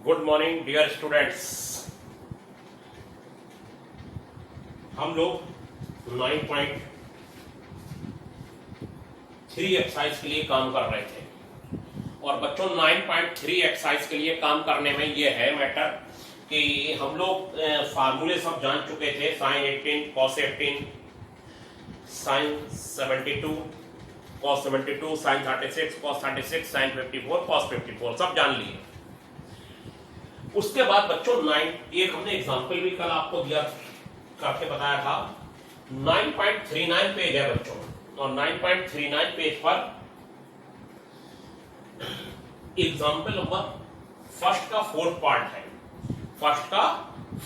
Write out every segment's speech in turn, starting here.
Good morning dear students. हम लोग 9.3 exercise के लिए काम कर रहे थे और बच्चों 9.3 एक्सरसाइज के लिए काम करने में ये है मैटर कि हम लोग फार्मूले सब जान चुके थे। Sine 18, cos 18, sine 72, cos 72, sine 36, cos 36, sine 54, cos 54 सब जान लिए। उसके बाद बच्चों एक हमने एग्जांपल भी कल आपको दिया करके बताया था। 9.39 पेज है बच्चों और 9.39 पेज पर एग्जांपल नंबर फर्स्ट का फोर्थ पार्ट है। फर्स्ट का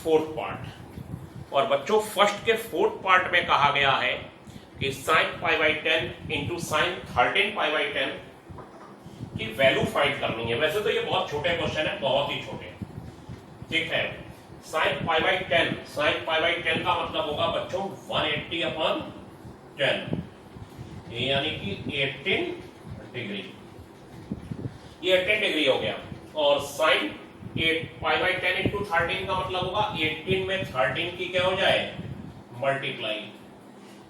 फोर्थ पार्ट और बच्चों फर्स्ट के फोर्थ पार्ट में कहा गया है कि sign pi by 10 into sine 13 pi by 10 की वैल्यू फाइंड करनी है। वैसे तो ये बहुत छोटे क्वेश्चन है, बहुत ही छोटे, ठीक है। Sign pi by 10, sign pi by 10 का मतलब होगा बच्चों 180 अपॉन 10 यानी कि 18 डिग्री। ये 18 डिग्री हो गया। और साइन 8 पाई बाई 10 इंटू 13 का मतलब होगा 18 में 13 की क्या हो जाए मल्टीप्लाई,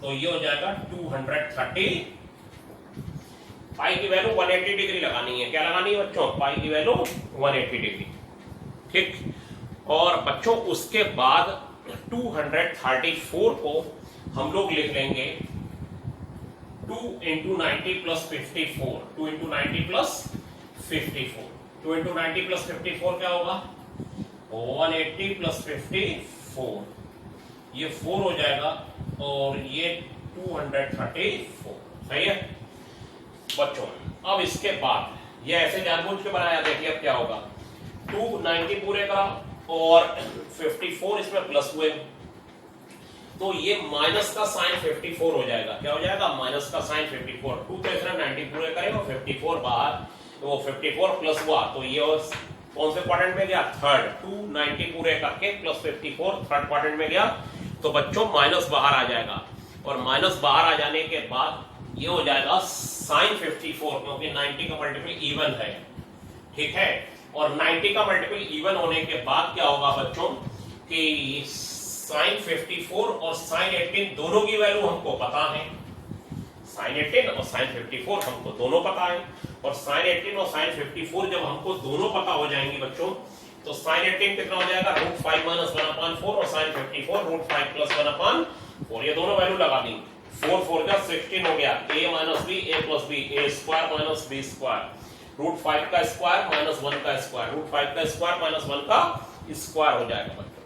तो ये हो जाएगा 230। पाई की वैल्यू 180 डिग्री लगानी है। क्या लगानी है बच्चों? पाई की वैल्यू 180 डिग्री, ठीक। और बच्चों उसके बाद 234 को हम लोग लिख लेंगे 2 into 90 plus 54, 2 into 90 plus 54, 2 into 90 plus 54 क्या होगा 180 प्लस 54, ये 4 हो जाएगा और ये 234, सही है बच्चों। अब इसके बाद ये ऐसे जानबूझ के बनाया, देखिए अब क्या होगा 290 पूरे का और 54 इसमें प्लस हुए तो ये माइनस का साइन 54 हो जाएगा। क्या हो जाएगा? माइनस का साइन 54। 2 तो इसमें 90 पूरे करें और 54 बाहर, तो वो 54 प्लस हुआ तो ये कौन से क्वाड्रेंट में गया? थर्ड। 290 पूरे करके प्लस 54 थर्ड क्वाड्रेंट में गया तो बच्चों माइनस बाहर आ जाएगा और माइनस बाहर आ जाने के बाद ये हो जाएगा साइन 54 क्योंकि 90 का मल्टीपल इवन है, ठीक है। और 90 का मल्टीपल इवन होने के बाद क्या होगा बच्चों कि साइन 54 और साइन 18 दोनों की वैल्यू हमको पता है। साइन 18 और साइन 54 हमको दोनों पता है और साइन 18 और साइन 54 जब हमको दोनों पता हो जाएंगे बच्चों तो साइन 18 कितना हो जाएगा √5 माइनस 1/4 और साइन 54 √5 प्लस 1/4। ये दोनों वैल्यू लगा दी। 4 4 का 16 हो गया। a minus B a plus B a square minus b square √5 का स्क्वायर माइनस 1 का स्क्वायर, √5 का स्क्वायर माइनस 1 का स्क्वायर हो जाएगा बच्चों।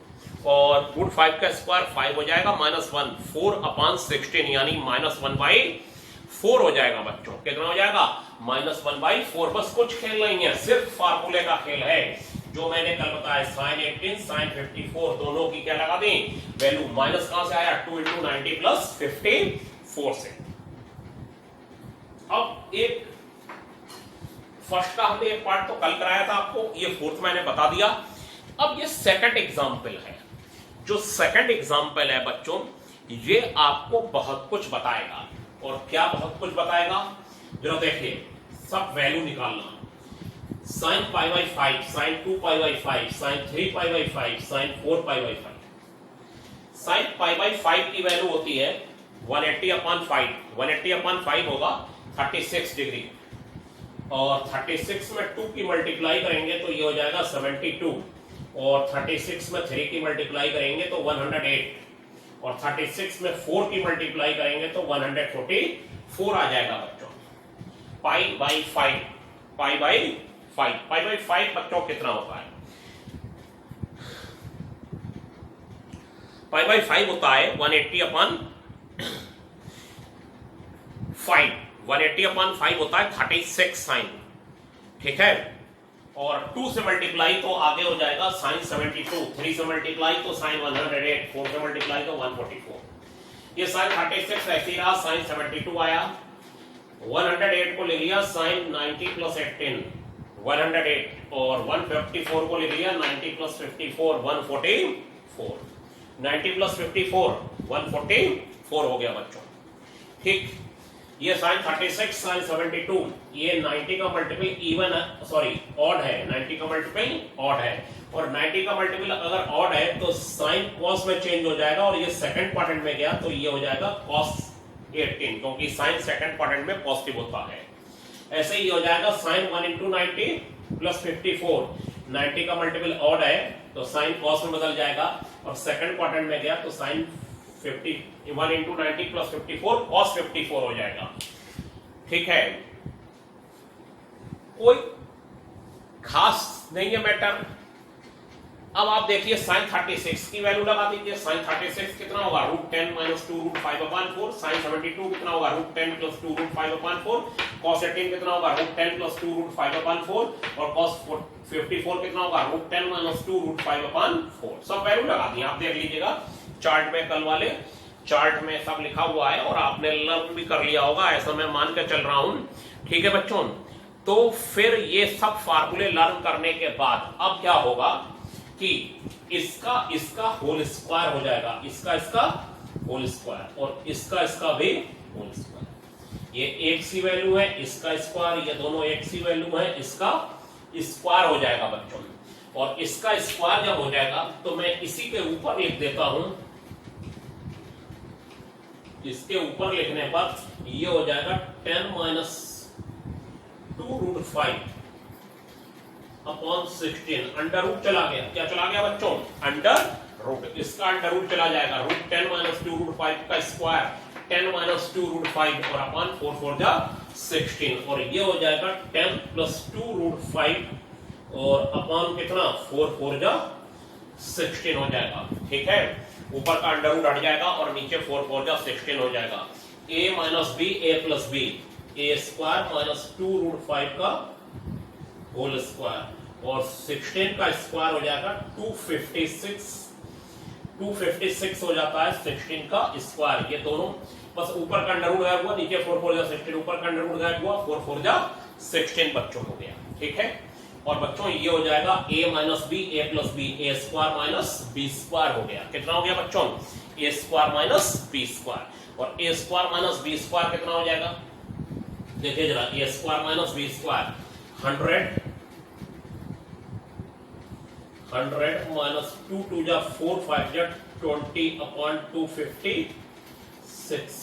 और √5 का स्क्वायर 5 हो जाएगा माइनस 1 4/16 यानी -1/4 हो जाएगा बच्चों। कितना हो जाएगा? -1/4। बस कुछ खेल नहीं है, सिर्फ फार्मूले का खेल है जो मैंने कल बताया। साइन 18 साइन 54 दोनों की क्या लगा दी वैल्यू। माइनस कहां से आया? 2 इंटू 90 प्लस 54 से। अब एक फर्स्ट का हमने एक पार्ट तो कल कराया था आपको, ये फोर्थ मैंने बता दिया। अब ये सेकंड एग्जाम्पल है। जो सेकंड एग्जाम्पल है बच्चों ये आपको बहुत कुछ बताएगा। और क्या बहुत कुछ बताएगा जरा देखिए, सब वैल्यू निकालना। Sine pi by 5, sine 2 pi by 5, sine 3 pi by 5, sine 4 pi by 5। Sine pi by 5 की वैल्यू होती है 180 अपॉन 5। 180 अपॉन 5 होगा 36 डिग्री और 36 में 2 की मल्टीप्लाई करेंगे तो ये हो जाएगा 72 और 36 में 3 की मल्टीप्लाई करेंगे तो 108 और 36 में 4 की मल्टीप्लाई करेंगे तो 144 आ जाएगा बच्चों। पाई by 5, pi by 5, pi by 5 बच्चों कितना होता है? पाई बाई 5 होता है 180 अपॉन 5। 180 अपॉन 5 होता है 36 साइन, ठीक है। और 2 से मल्टीप्लाई तो आगे हो जाएगा साइन 72, 3 से मल्टीप्लाई तो साइन 108, 4 से मल्टीप्लाई तो 144। ये साइन 36 ऐसे ही रहा, साइन 72 आया, 108 को ले लिया साइन 90 प्लस 18 108 और 154 को ले लिया 90 प्लस 54 144। 90 प्लस 54 144 हो गया बच्चों, ठीक। ये साइन 36 साइन 72, ये 90 का मल्टीपल इवन सॉरी ऑड है, 90 का मल्टीपल ऑड है, और 90 का मल्टीपल अगर ऑड है तो साइन कॉस में चेंज हो जाएगा, और ये सेकंड क्वाड्रेंट में गया तो ये हो जाएगा cos 18, क्योंकि साइन सेकंड क्वाड्रेंट में पॉजिटिव होता है। ऐसे ही हो जाएगा साइन 1 into 90 प्लस 54, 90 का मल्टीपल ऑड है तो साइन कॉस में बदल जाएगा, और सेकंड क्वाड्रेंट में गया तो साइन 51 into 90 प्लस 54 cos 54 हो जाएगा। ठीक है, कोई खास नहीं है मैटर। अब आप देखिए साइन 36 की वैल्यू लगा दीजिए। साइन 36 कितना होगा, √10 - 2 √5/4। साइन 72 कितना होगा, √10 + 2 √5/4। cos 18 कितना होगा, √10 + 2 √5/4, और cos 54 कितना होगा, √10 - 2 √5/4। सब वैल्यू लगा दी, आप देख लीजिएगा चार्ट में, कल वाले चार्ट में सब लिखा हुआ है, और आपने लर्न भी कर लिया होगा, ऐसा मैं मान के चल रहा हूं। ठीक है बच्चों, तो फिर ये सब फार्मूले लर्न करने के बाद अब क्या होगा कि इसका होल स्क्वायर हो जाएगा, इसका होल स्क्वायर, और इसका भी होल स्क्वायर। ये एक सी वैल्यू है, इसका स्क्वायर, ये दोनों एक सी वैल्यू है, इसका स्क्वायर हो जाएगा बच्चों। और इसका स्क्वायर जब हो जाएगा तो मैं इसी के ऊपर लिख देता हूं, इसके ऊपर लिखने पर ये हो जाएगा 10 - 2 √5 अपॉन 16, अंडर रूट चला गया, क्या चला गया बच्चों, अंडर रूट, इसका अंडर रूट चला जाएगा, √10 - 2 √5 का स्क्वायर, 10 - 2 √5 और अपॉन 4 4 जा 16, और ये हो जाएगा 10 + 2 √5 और अपॉन कितना 4 4 जा 16 हो जाएगा। ठीक है, ऊपर का अंडर रूट हट जाएगा और नीचे 4 4 जा 16 हो जाएगा। a - b a + b, a² - 2 √5 का होल स्क्वायर, और 16 का स्क्वायर हो जाएगा 256 हो जाता है 16 का स्क्वायर। ये दोनों बस ऊपर का अंडर रूट गायब हुआ, नीचे 4 4 जा 16, ऊपर का अंडर रूट गायब हुआ, 4 4 जा 16 बच्चों हो गया। ठीक है, और बच्चों ये हो जाएगा a - b a + b, a² - b² हो गया। कितना हो गया बच्चों, a² - b², और a² - b² कितना हो जाएगा, देखिए जरा, a² - b², 100 -2 2 जा 4 5 जा 20/256,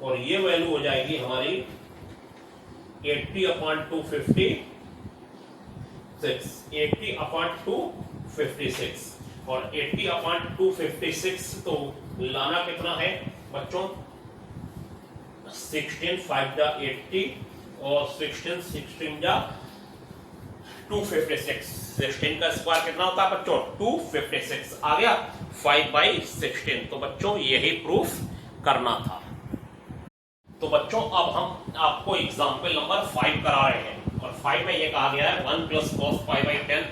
और ये वैल्यू हो जाएगी हमारी 80/256, 80/256, और 80/256 तो लाना कितना है बच्चों, 16 5 जा 80, और 16 16 जा 256, 16 का स्क्वायर कितना होता है बच्चों, 256 आ गया, 5/16। तो बच्चों यही प्रूफ करना था। तो बच्चों अब हम आपको एग्जांपल नंबर 5 करा रहे हैं, और 5 में ये कहा गया है 1 + cos π/10,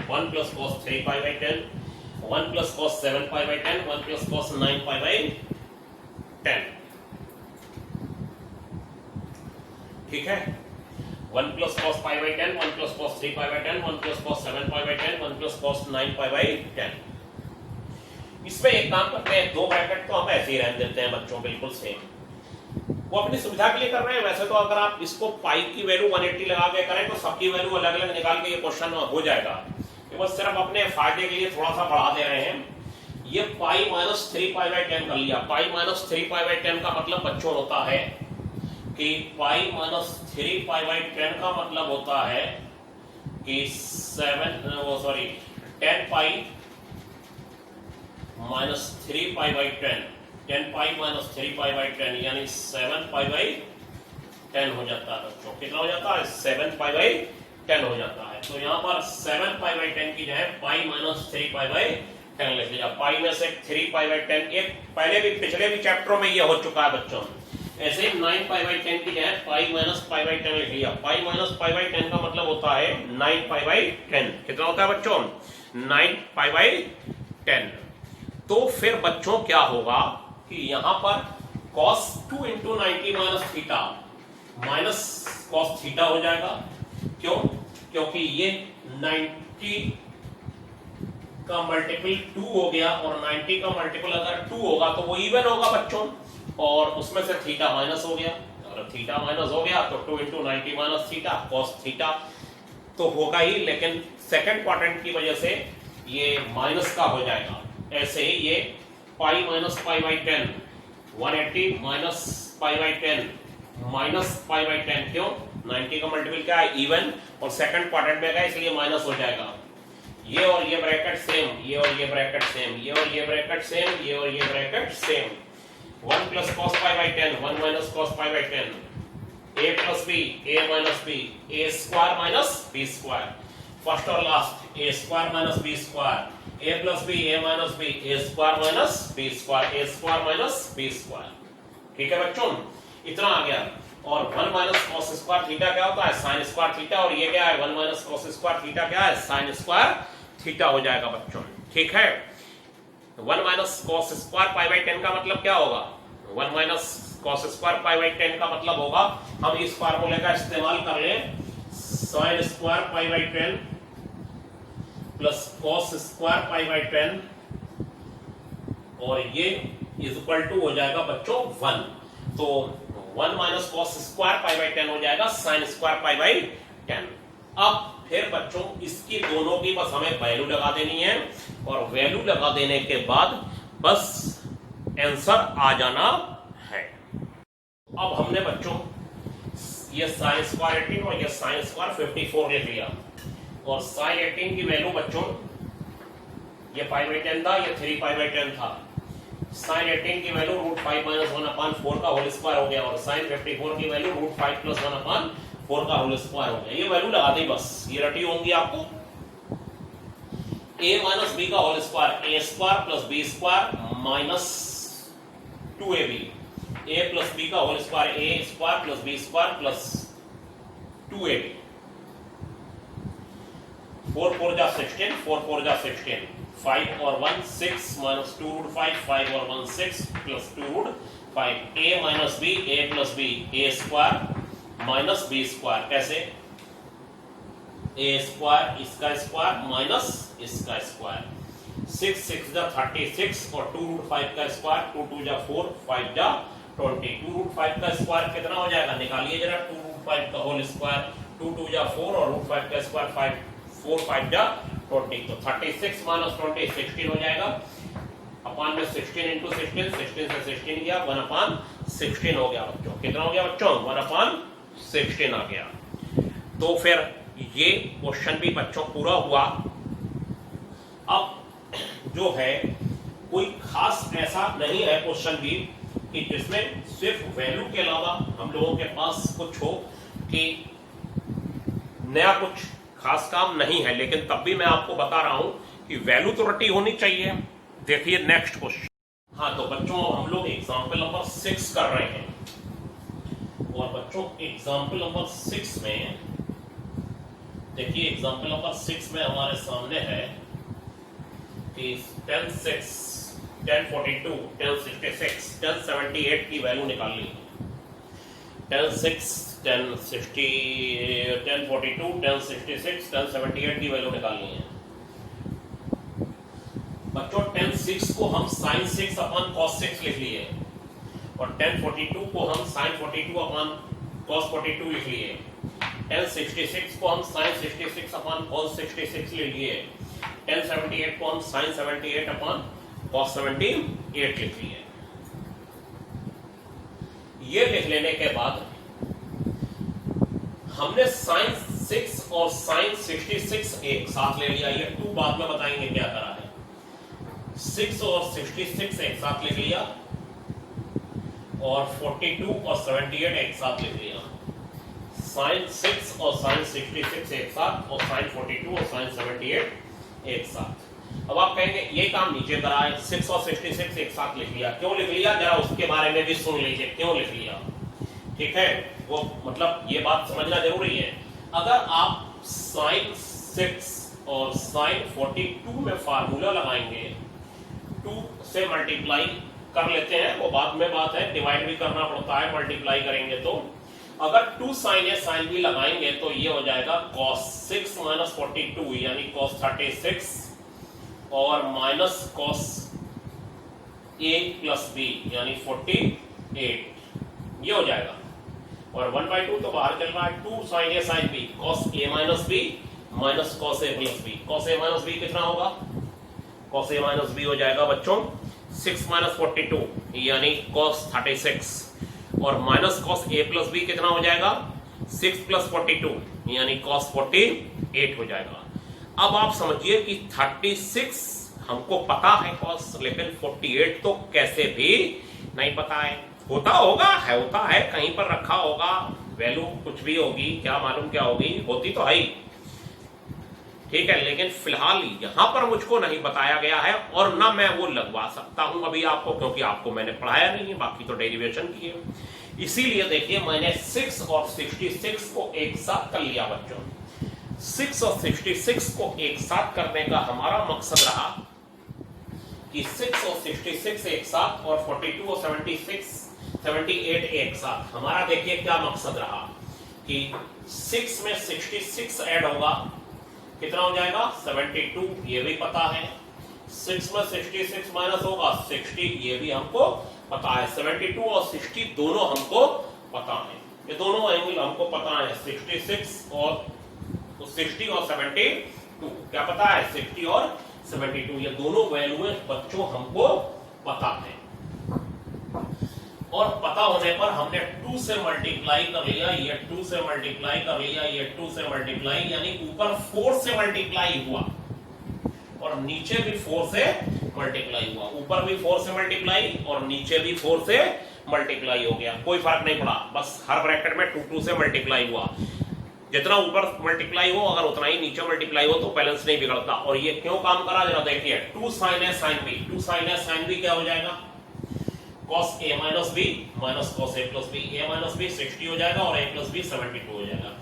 1 + cos 3 π/10, 1 + cos 7 π/10, 1 + cos 9 π/10। ठीक है, 1 + cos π/10, 1 + cos 3 π/10, 1 + cos 7 π/10, 1 + cos 9 π/10। इसमें एक काम करते हैं, दो ब्रैकेट तो हम ऐसे ही रहने देते हैं बच्चों, बिल्कुल सेम, वो अपनी सुविधा के लिए कर रहे हैं। वैसे तो अगर आप इसको पाई की वैल्यू 180 लगा के करें तो सबकी वैल्यू अलग अलग निकाल के ये क्वेश्चन हो जाएगा, ये बस सिर्फ अपने फायदे के लिए थोड़ा सा बढ़ा दे रहे हैं। ये पाई - 3 π/10 कर लिया। पाई - 3 π/10 का मतलब बच्चों होता है कि पाई - 3 π/10 का मतलब होता है कि 10 पाई - 3 π/10, 10 पाई - 3 π/10 यानी 7 π/10 हो जाता है बच्चों। कितना हो जाता है, 7 π/10 हो जाता है। तो यहाँ पर 7 π/10 की जगह पाई - 3 π/10 लिख लिया। पाई में से 3 π/10, एक पहले भी पिछले भी चैप्टरों में ये हो चुका है बच्चों। ऐसे ही 9 π/10 की जगह पाई - π/10 लिख लिया। पाई - π/10 का मतलब होता है 9 π/10। कितना होता है बच्चों, 9 π/10। तो फिर बच्चों क्या होगा कि यहां पर cos 2 × 90 - theta minus cos theta हो जाएगा। क्यों, क्योंकि ये 90 का मल्टीपल 2 हो गया, और 90 का मल्टीपल अगर 2 होगा तो वो इवन होगा बच्चों, और उसमें से थीटा माइनस हो गया। थीटा माइनस हो गया तो 2 into 90 minus theta cos theta तो होगा ही, लेकिन सेकंड क्वाड्रेंट की वजह से ये माइनस का हो जाएगा। ऐसे ही ये pi minus pi by 10 180 minus pi by 10 minus pi by 10 क्यों 90 का मल्टीपल क्या है इवन और सेकंड क्वाड्रेंट में का इसलिए माइनस हो जाएगा। ये और ये ब्रैकेट सेम, ये और ये ब्रैकेट सेम, ये और ये ब्रैकेट सेम, ये और ये bracket same. 1 plus cos pi by 10 1 minus cos pi by 10 a plus B a minus B a square minus b square. First और last a square minus b square a plus B a minus B a square minus b square a square minus b square. ठीक है बच्चों, इतना आ गया। और 1 minus cos square theta क्या होता है साइन स्क्वायर थीटा, और ये क्या है 1 माइनस कॉस स्क्वायर थीटा क्या है साइन स्क्वायर थीटा हो जाएगा बच्चों। ठीक है, 1 minus cos square pi by 10 का मतलब क्या होगा 1 minus cos square pi by 10 का मतलब होगा हम इस फार्मूले का इस्तेमाल कर लें sine square pi by 10 plus cos square pi by 10 और ये इज इक्वल टू हो जाएगा बच्चों 1। तो 1 minus cos square pi by 10 हो जाएगा साइन स्क्वायर पाई बाई 10। अब फिर बच्चों इसकी दोनों की बस हमें वैल्यू लगा देनी है और वैल्यू लगा देने के बाद बस आंसर आ जाना है। अब हमने बच्चों ये साइन स्क्वायर 18 और ये साइन स्क्वायर 54 लिख लिया और साइन 18 की वैल्यू बच्चों ये पाई बाई 10 था, ये 3 पाई बाई 10 था। साइन 18 की वैल्यू √5 माइनस 1/4 का होल स्क्वायर हो गया और साइन 54 की वैल्यू √5 प्लस 1/4 का होल स्क्वायर हो गया। ये वैल्यू लगा दी बस, ये रटी होंगी आपको। a माइनस बी का whole square a square plus b square minus 2ab a plus b का whole square a square plus b square plus 2ab 4 4 जा 16 4 4 जा 16 5 और 1 6 माइनस 2√5 5 और 1 6 plus 2√5 a minus b a plus b a square minus b square कैसे a square इसका square minus इसका square 6 6 जा 36 और 2√5 का स्क्वायर 2 2 जा 4 5 जा 20 2√5 का स्क्वायर कितना हो जाएगा निकालिए जरा 2√5 का होल स्क्वायर 2 2 जा 4 और √5 का स्क्वायर 5 4 5 जा 20 तो 36 माइनस 20 16 हो जाएगा अपान में 16 इंटू 16 16 से 16 गया 1/16 हो गया बच्चों। कितना हो गया बच्चों 1/16 आ गया। तो फिर ये क्वेश्चन भी बच्चों पूरा हुआ। अब जो है कोई खास ऐसा नहीं है क्वेश्चन भी कि जिसमें सिर्फ वैल्यू के अलावा हम लोगों के पास कुछ हो कि नया कुछ खास काम नहीं है, लेकिन तब भी मैं आपको बता रहा हूं कि वैल्यू तो रटी होनी चाहिए। देखिए नेक्स्ट क्वेश्चन। हाँ तो बच्चों हम लोग एग्जाम्पल नंबर 6 कर रहे हैं और बच्चों एग्जाम्पल नंबर 6 में देखिए एग्जाम्पल नंबर 6 में हमारे सामने है कि 10 6 10 42 10 66 10 78 की वैल्यू निकालनी है। 10 6 10 60 10 42 10 66 10 78 की वैल्यू निकालनी है बच्चों। 10 6 को हम sin 6 अपॉन cos 6 लिख लिए और 10 42 को हम sin 42 अपॉन cos 42 लिख लिए। 10 66 को हम sin 66 अपॉन cos 66 लिख लिए। 10 78 को हम sin 78 अपॉन cos 78 लिख लिए। ये लिख लेने के बाद हमने sin 6 और sin 66 एक साथ ले लिया। ये 2 बाद में बताएंगे क्या करा है। 6 और 66 एक साथ लिख लिया और 42 और 78 एक साथ लिख लिया। sin 6 और sin 66 एक साथ और sin 42 और sin 78 एक साथ। अब आप कहेंगे ये काम नीचे करा है, 6 और 66 एक साथ लिख लिया। क्यों लिख लिया जरा उसके बारे में भी सुन लीजिए क्यों लिख लिया। ठीक है, वो मतलब ये बात समझना जरूरी है। अगर आप sin 6 और sin 42 में फार्मूला लगाएंगे 2 से मल्टीप्लाई कर लेते हैं, वो बाद में बात है, डिवाइड भी करना पड़ता है मल्टीप्लाई करेंगे तो। अगर 2 sin a sin b लगाएंगे तो ये हो जाएगा cos 6 माइनस 42 यानी cos 36 और minus cos a plus b यानी 48 ये हो जाएगा। और 1/2 तो बाहर चल रहा है 2 sin a sin b cos a minus b minus cos a plus b। cos a minus b कितना होगा? cos a minus b हो जाएगा बच्चों 6 minus 42 यानी cos 36 और minus cos a plus b कितना हो जाएगा? 6 plus 42 यानी cos 48 हो जाएगा। अब आप समझिए कि 36 हमको पता है cos, लेकिन 48 तो कैसे भी नहीं पता है। होता होगा है, होता है कहीं पर रखा होगा, वैल्यू कुछ भी होगी, क्या मालूम क्या होगी, होती तो है ही, ठीक है। लेकिन फिलहाल यहां पर मुझको नहीं बताया गया है और ना मैं वो लगवा सकता हूं अभी आपको, क्योंकि आपको मैंने पढ़ाया नहीं है, बाकी तो डेरिवेशन की है। इसीलिए देखिए मैंने 6 और 66 को एक साथ कर लिया बच्चों। 6 और 66 को एक साथ करने का हमारा मकसद रहा कि 6 और 66 एक साथ और 42 और 78 एक साथ। हमारा देखिए क्या मकसद रहा कि 6 में 66 ऐड होगा, कितना हो जाएगा? 72, ये भी पता है। 6 में 66 माइनस होगा 60, ये भी हमको पता है। 72 और 60 दोनों हमको पता है, ये दोनों एंगल हमको पता है। 66 और 60 और 72 क्या पता है? 60 और 72 ये दोनों वैल्यू बच्चों हमको पता है। और पता होने पर हमने 2 से मल्टीप्लाई कर लिया, ये 2 से मल्टीप्लाई कर लिया, ये 2 से मल्टीप्लाई, यानी ऊपर 4 से मल्टीप्लाई हुआ और नीचे भी 4 से मल्टीप्लाई हुआ। ऊपर भी 4 से मल्टीप्लाई और नीचे भी 4 से मल्टीप्लाई हो गया, कोई फर्क नहीं पड़ा, बस हर ब्रैकेट में 2 से मल्टीप्लाई हुआ। जितना ऊपर मल्टीप्लाई हो अगर उतना ही नीचे मल्टीप्लाई हो तो बैलेंस नहीं बिगड़ता। और ये क्यों काम करा जरा देखिए। 2 sin a sin b, 2 sin a sin b क्या हो जाएगा? cos a minus b minus cos a plus b, a minus b 60 हो जाएगा और a plus b 72 हो जाएगा।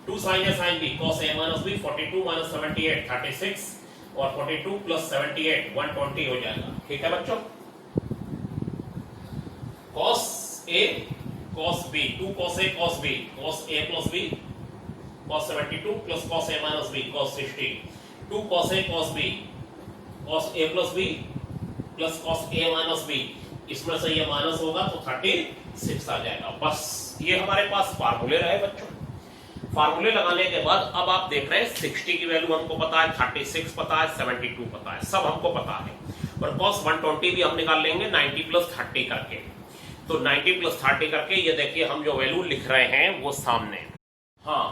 2 sin a sin b cos a minus b 42 minus 78 36 और 42 plus 78 120 हो जाएगा, ठीक है बच्चों। cos a cos b 2 cos a cos b cos a plus b cos 72 plus cos a minus b cos 60 2 cos a cos b cos a plus b plus cos a minus b, इसमें से ये minus होगा तो 36 आ जाएगा। बस ये हमारे पास फार्मूले रहे बच्चों। फार्मूले लगाने के बाद अब आप देख रहे हैं 60 की वैल्यू हमको पता है, 36 पता है, 72 पता है, सब हमको पता है। और cos 120 भी हम निकाल लेंगे 90 प्लस 30 करके। तो 90 प्लस 30 करके ये देखिए हम जो वैल्यू लिख रहे हैं वो सामने। हाँ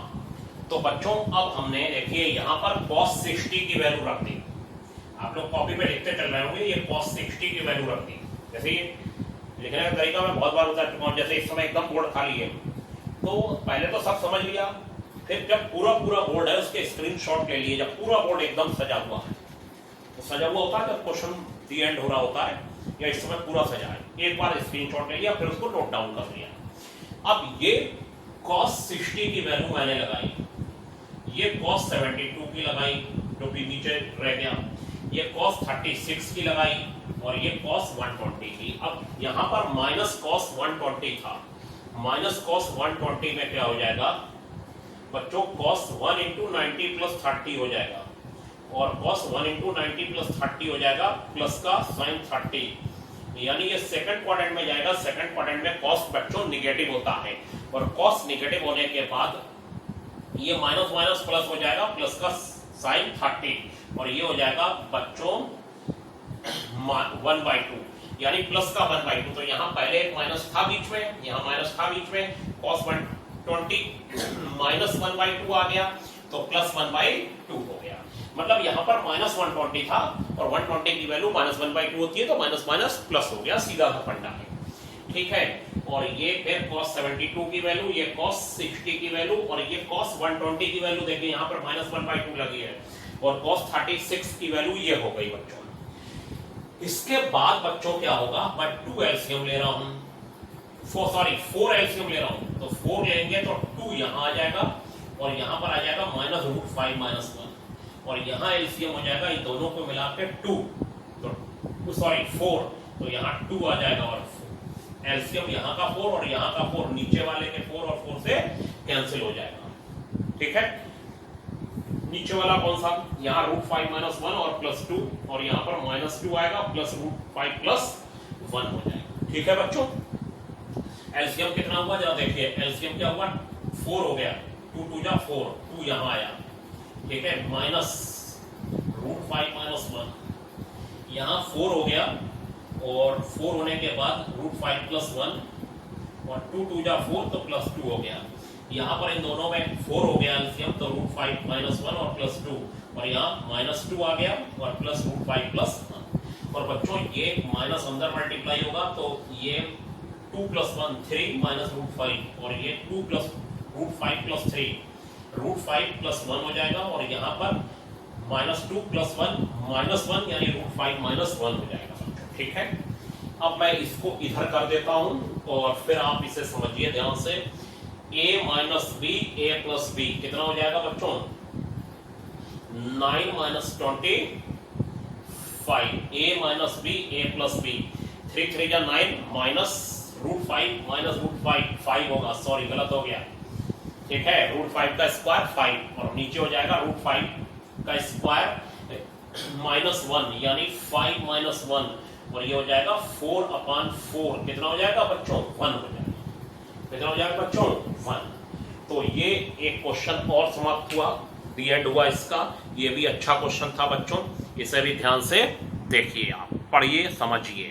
तो बच्चों अब हमने देखिए यहाँ पर cos 60 की वैल्यू रख दी। आप लोग कॉपी पे लिखते चल रहे होंगे, ये cos 60 की वैल्यू रख दी। जैसे लिखने का तरीका मैं बहुत बार बता चुका हूं, जैसे इस समय एकदम बोर्ड खाली है तो पहले तो सब समझ लिया, फिर जब पूरा बोर्ड है उसके स्क्रीनशॉट ले लिए। जब पूरा बोर्ड एकदम सजा हुआ है, तो सजा हुआ होता है जब क्वेश्चन दी एंड हो रहा होता है या इस समय पूरा सजा है, एक बार स्क्रीनशॉट ले लिया फिर उसको नोट डाउन कर लिया। अब ये cos 60 की वैल्यू मैंने लगाई, ये cos 72 की लगाई जो कि नीचे रह गया, ये cos 36 की लगाई और ये cos 120 की। अब यहां पर माइनस cos 120 था, माइनस cos 120 में क्या हो जाएगा बच्चों? cos 1 into 90 plus 30 हो जाएगा और cos 1 into 90 plus 30 हो जाएगा प्लस का sin 30, यानी ये सेकंड क्वाड्रेंट में जाएगा। सेकंड क्वाड्रेंट में cos बच्चों निगेटिव होता है और cos निगेटिव होने के बाद ये माइनस माइनस प्लस हो जाएगा, प्लस का sin 30 और ये हो जाएगा बच्चों 1/2 यानी प्लस का 1/2। तो यहाँ पहले एक माइनस था बीच में, यहाँ माइनस था बीच में, cos 120 माइनस 1/2 आ गया तो प्लस 1/2 हो गया। मतलब यहाँ पर माइनस 120 था और 120 की वैल्यू माइनस 1/2 होती है तो माइनस माइनस प्लस हो गया, सीधा सा फंडा है, ठीक है। और ये फिर cos 72 की वैल्यू, ये cos 60 की वैल्यू और ये cos 120 की वैल्यू देखिए यहाँ पर माइनस 1/2 लगी है और cos 36 की वैल्यू ये हो गई बच्चों। इसके बाद बच्चों क्या होगा? मैं 2 एलसीएम ले रहा हूं, 4 एलसीएम ले रहा हूं, तो 4 लेंगे तो 2 यहां आ जाएगा और यहां पर आ जाएगा -√5 - 1 और यहां एलसीएम हो जाएगा इन दोनों को मिला के 2, तो 4, तो यहां 2 आ जाएगा और एलसीएम यहां का 4 और यहां का 4, नीचे वाले के 4 और 4 से कैंसिल हो जाएगा, ठीक है। नीचे वाला कौन सा? यहाँ √5 - 1 और +2 और यहाँ पर -2 आएगा प्लस √5 + 1 हो जाएगा, ठीक है बच्चों। एलसीएम कितना हुआ जरा देखिए, एलसीएम क्या हुआ, 4 हो गया, 2 2 जा 4, 2 यहां आया, ठीक है, माइनस √5 माइनस 1, यहां 4 हो गया और 4 होने के बाद √5 प्लस 1 और 2 2 जा 4 तो प्लस 2 हो गया। यहाँ पर इन दोनों में 4 हो गया एलसीएम तो √5 माइनस 1 और प्लस 2, और यहाँ माइनस 2 आ गया और प्लस √5 प्लस 1। और बच्चों ये माइनस अंदर मल्टीप्लाई होगा तो ये 2 प्लस 1 3 माइनस √5 और ये 2 प्लस √5 प्लस 3 √5 प्लस 1 हो जाएगा, और यहाँ पर माइनस 2 प्लस 1 माइनस 1 यानी √5 माइनस 1 हो जाएगा। ठीक है, अब मैं इसको इधर कर देता हूं और फिर आप इसे समझिए ध्यान से। a minus b a plus b कितना हो जाएगा बच्चों, 9 minus 25 a minus b a plus b, 3 3 जा 9 माइनस √5 माइनस √5 5 होगा, सॉरी गलत हो गया, ठीक है, √5 का स्क्वायर 5 और नीचे हो जाएगा √5 का स्क्वायर माइनस 1 यानी 5 माइनस 1 और ये हो जाएगा 4/4 कितना हो जाएगा बच्चों, 1 हो जाएगा, कितना हो जाएगा बच्चों, 1। तो ये एक क्वेश्चन और समाप्त हुआ, दी एंड हुआ इसका। ये भी अच्छा क्वेश्चन था बच्चों, इसे भी ध्यान से देखिए, आप पढ़िए समझिए।